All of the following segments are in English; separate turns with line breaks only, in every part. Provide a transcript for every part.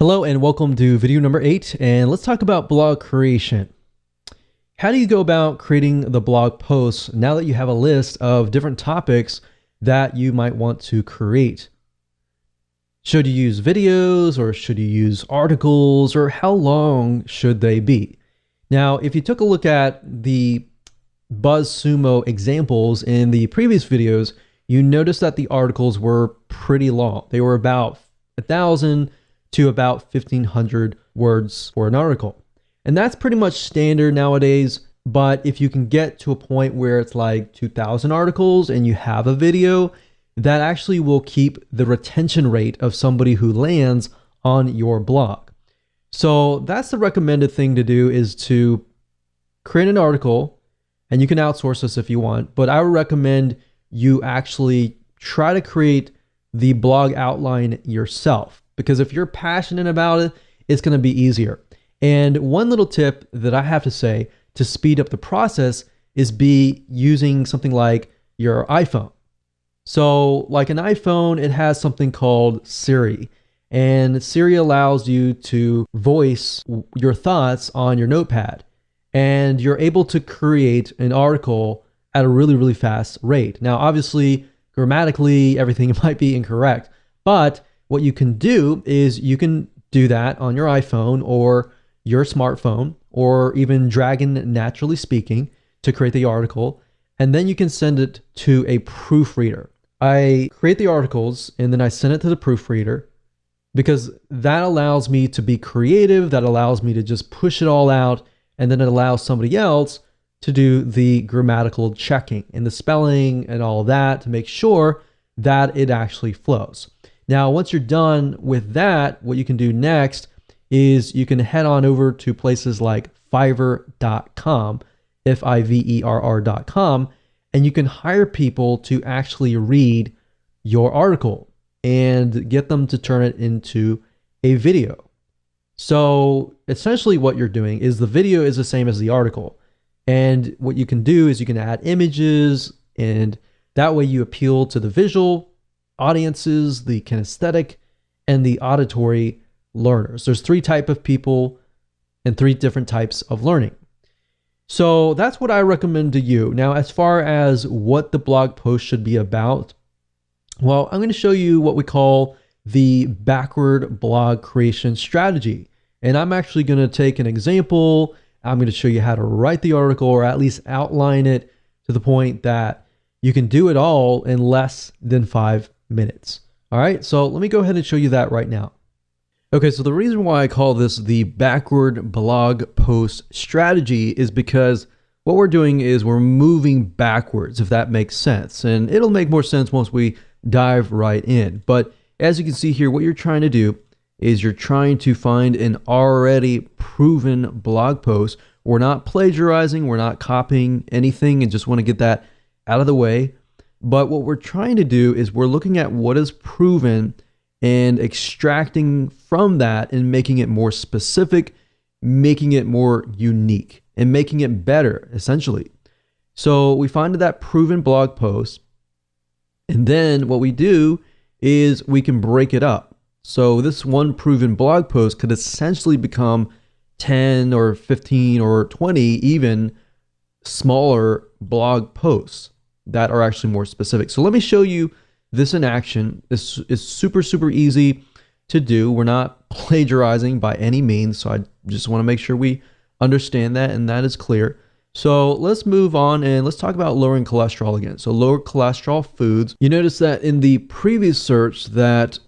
Hello and welcome to video number 8, and let's talk about blog creation. How do you go about creating the blog posts now that you have a list of different topics that you might want to create? Should you use videos or should you use articles, or how long should they be? Now, if you took a look at the BuzzSumo examples in the previous videos, you notice that the articles were pretty long. They were about 1,000 to about 1,500 words for an article. And that's pretty much standard nowadays, but if you can get to a point where it's like 2,000 articles and you have a video, that actually will keep the retention rate of somebody who lands on your blog. So that's the recommended thing to do, is to create an article, and you can outsource this if you want, but I would recommend you actually try to create the blog outline yourself, because if you're passionate about it, it's going to be easier. And one little tip that I have to say to speed up the process is be using something like your iPhone. So like an iPhone, it has something called Siri, and Siri allows you to voice your thoughts on your notepad, and you're able to create an article at a really, really fast rate. Now, obviously, grammatically, everything might be incorrect, but what you can do is you can do that on your iPhone or your smartphone, or even Dragon Naturally Speaking, to create the article, and then you can send it to a proofreader. I create the articles and then I send it to the proofreader, because that allows me to be creative, that allows me to just push it all out, and then it allows somebody else to do the grammatical checking and the spelling and all of that to make sure that it actually flows. Now, once you're done with that, what you can do next is you can head on over to places like Fiverr.com, Fiverr.com, and you can hire people to actually read your article and get them to turn it into a video. So essentially what you're doing is the video is the same as the article. And what you can do is you can add images, and that way you appeal to the visual audiences, the kinesthetic, and the auditory learners. There's 3 types of people and 3 different types of learning. So that's what I recommend to you. Now, as far as what the blog post should be about, well, I'm going to show you what we call the backward blog creation strategy. And I'm actually going to take an example. I'm going to show you how to write the article, or at least outline it to the point that you can do it all in less than 5 minutes. All right, so let me go ahead and show you that right now. Okay, so the reason why I call this the backward blog post strategy is because what we're doing is we're moving backwards, if that makes sense. And it'll make more sense once we dive right in. But as you can see here, what you're trying to do is you're trying to find an already proven blog post. We're not plagiarizing, we're not copying anything, and just want to get that out of the way. But what we're trying to do is we're looking at what is proven and extracting from that and making it more specific, making it more unique, and making it better, essentially. So we find that proven blog post, and then what we do is we can break it up. So this one proven blog post could essentially become 10 or 15 or 20 even smaller blog posts that are actually more specific. So let me show you this in action. This is super, super easy to do. We're not plagiarizing by any means, so I just want to make sure we understand that and that is clear. So let's move on and let's talk about lowering cholesterol again. So lower cholesterol foods. You notice that in the previous search that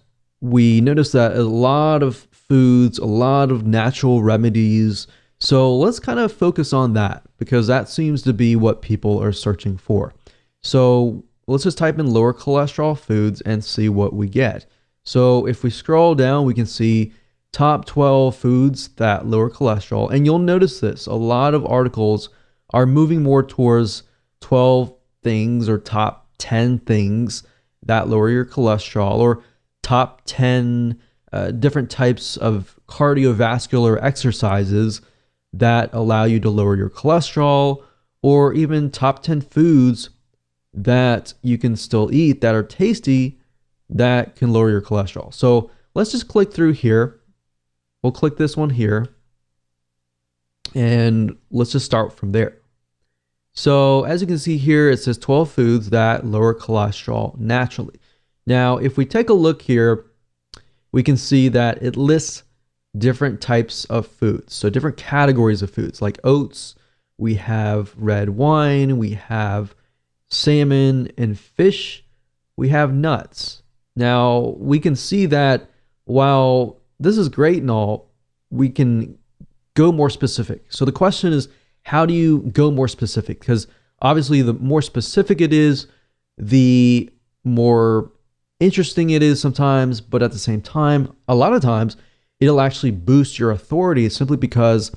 we noticed that a lot of foods, a lot of natural remedies. So let's kind of focus on that, because that seems to be what people are searching for. So let's just type in lower cholesterol foods and see what we get. So if we scroll down, we can see top 12 foods that lower cholesterol. And you'll notice this, a lot of articles are moving more towards 12 things or top 10 things that lower your cholesterol, or top 10 different types of cardiovascular exercises that allow you to lower your cholesterol, or even top 10 foods that you can still eat that are tasty that can lower your cholesterol. So let's just click through here we'll click this one here, and let's just start from there. So as you can see here, it says 12 foods that lower cholesterol naturally. Now, if we take a look here, we can see that it lists different types of foods. So different categories of foods like oats, we have red wine, we have salmon and fish, we have nuts. Now, we can see that while this is great and all, we can go more specific. So the question is, how do you go more specific? Because obviously the more specific it is, the more interesting it is sometimes, but at the same time, a lot of times, it'll actually boost your authority simply because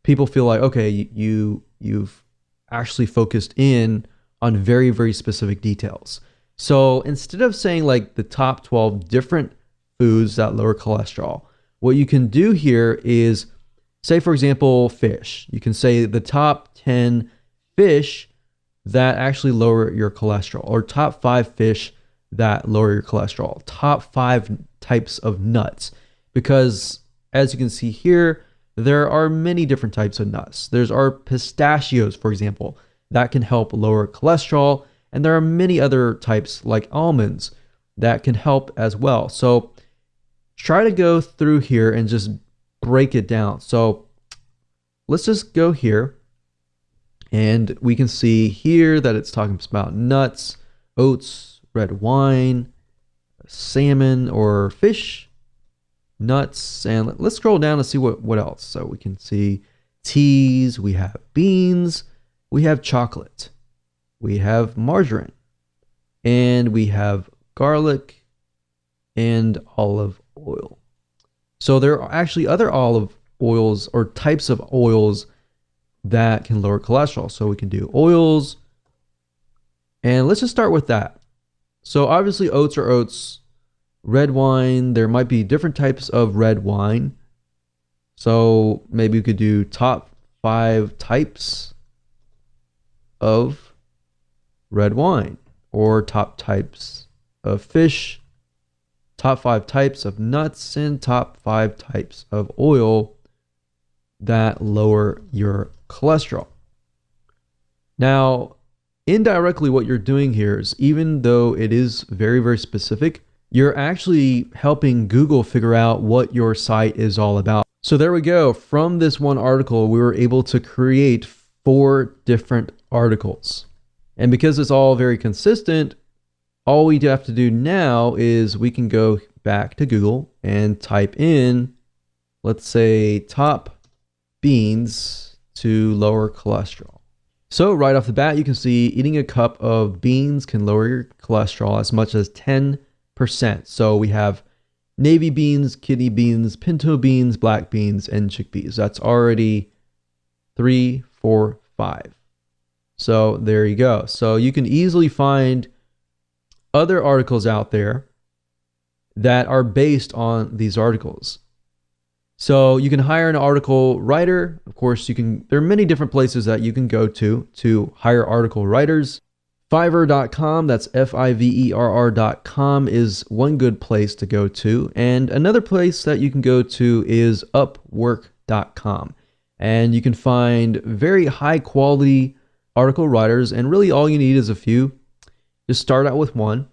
people feel like, okay, you've actually focused in on very, very specific details. So instead of saying like the top 12 different foods that lower cholesterol, what you can do here is say, for example, fish. You can say the top 10 fish that actually lower your cholesterol, or top 5 fish that lower your cholesterol, top 5 types of nuts. Because as you can see here, there are many different types of nuts. There's our pistachios, for example, that can help lower cholesterol. And there are many other types like almonds that can help as well. So try to go through here and just break it down. So let's just go here, and we can see here that it's talking about nuts, oats, red wine, salmon or fish, nuts, and let's scroll down and see what else. So we can see teas, we have beans, we have chocolate, we have margarine, and we have garlic and olive oil. So there are actually other olive oils or types of oils that can lower cholesterol. So we can do oils, and let's just start with that. So obviously oats are oats. Red wine, there might be different types of red wine. So maybe we could do top 5 types of red wine, or top types of fish, top 5 types of nuts, and top 5 types of oil that lower your cholesterol. Now, indirectly, what you're doing here is, even though it is very, very specific, you're actually helping Google figure out what your site is all about. So there we go. From this one article, we were able to create 4 different articles. And because it's all very consistent, all we have to do now is we can go back to Google and type in, let's say, top beans to lower cholesterol. So right off the bat, you can see eating a cup of beans can lower your cholesterol as much as 10%. So we have navy beans, kidney beans, pinto beans, black beans, and chickpeas. That's already 3, 4, 5. So there you go. So you can easily find other articles out there that are based on these articles. So you can hire an article writer. Of course, there are many different places that you can go to hire article writers. Fiverr.com, that's Fiverr.com, is one good place to go to. And another place that you can go to is Upwork.com. And you can find very high quality article writers. And really all you need is a few. Just start out with one.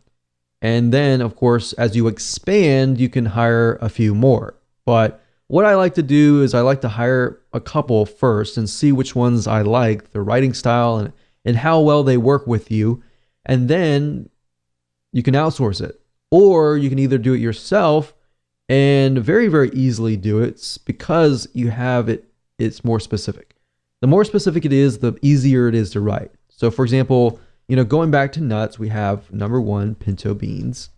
And then, of course, as you expand, you can hire a few more. But what I like to do is I like to hire a couple first and see which ones I like, the writing style and how well they work with you. And then you can outsource it. Or you can either do it yourself and very, very easily do it because you have it. It's more specific. The more specific it is, the easier it is to write. So for example, going back to nuts, we have number 1, pinto beans.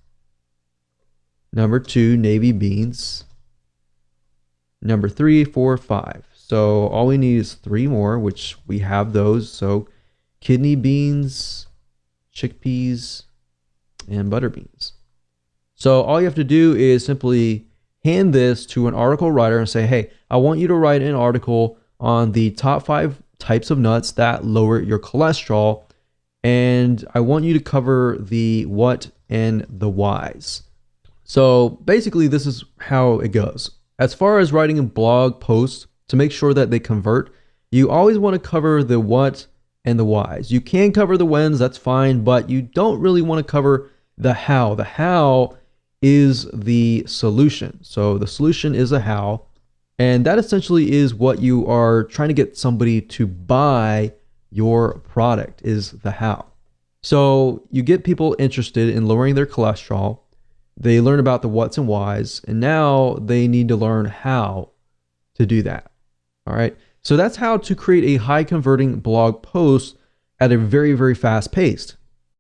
Number 2, navy beans. Number 3, 4, 5. So all we need is 3 more, which we have those. So kidney beans, chickpeas, and butter beans. So all you have to do is simply hand this to an article writer and say, hey, I want you to write an article on the top 5 types of nuts that lower your cholesterol. And I want you to cover the what and the whys. So basically, this is how it goes. As far as writing a blog post to make sure that they convert, you always want to cover the what and the whys. You can cover the whens, that's fine, but you don't really want to cover the how. The how is the solution. So the solution is a how, and that essentially is what you are trying to get somebody to buy your product, is the how. So you get people interested in lowering their cholesterol. They learn about the what's and whys, and now they need to learn how to do that. All right. So that's how to create a high converting blog post at a very, very fast pace.